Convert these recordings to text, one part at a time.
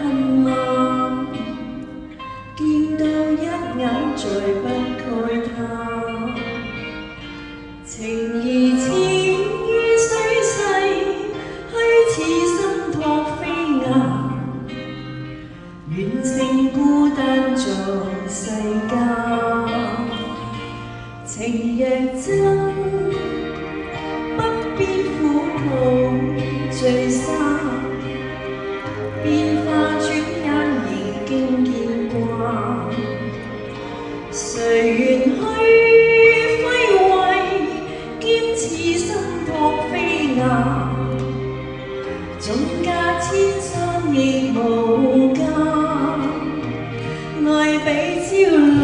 恨嗎？見到一眼再不蓋他，情義似於水逝，虛似心託飛雁，遠勝孤單在世間。情若真，不必苦抱聚散，變化轉眼已經見慣。誰願去揮慧，兼似心託飛雁，縱隔千山亦無間。愛比朝露，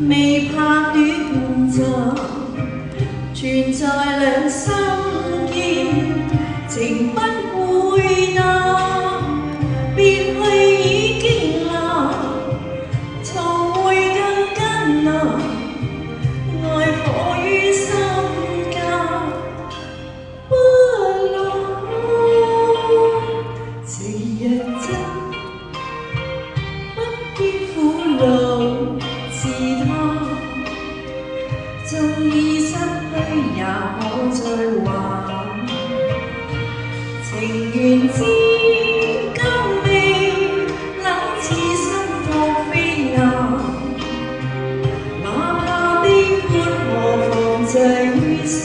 未怕短暫，存在兩心間，情不會淡。別去已經難，重會更艱難。愛火於心間，不冷。情若真，不必苦惱自他。縱已失去也可再還，情緣至今未冷似心託飛雁，哪怕悲歡何妨聚散。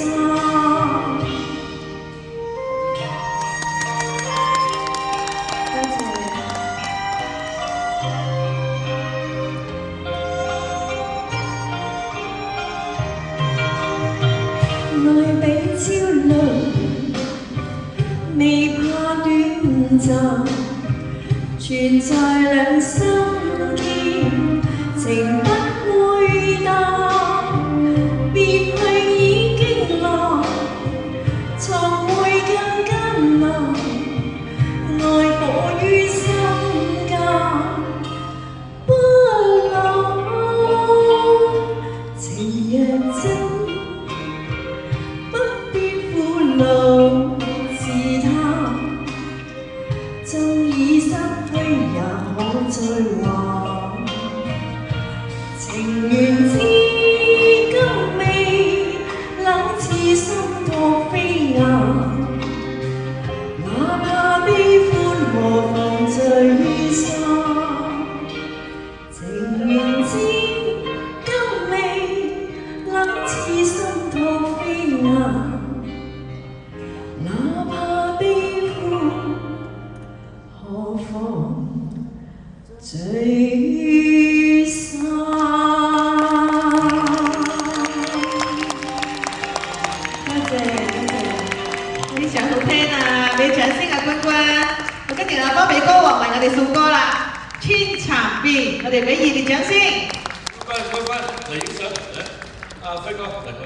愛比朝露，未怕短暫，存在兩心間，情不會淡。別去已經難，重會更艱難。愛火於心間，不冷。情若真，路自他，縱已失去也可再還。情緣至今未冷似心託飛雁，哪怕悲歡何妨聚散。情緣至今未冷似心託飛雁，哪怕悲歡何妨聚散。多謝，非常好聽啊！俾掌聲啊，君君。咁跟住阿波比哥王為我哋送歌啦，《千蠶變》，我哋俾熱烈掌聲。君君嚟影相嚟，阿輝哥嚟我哋。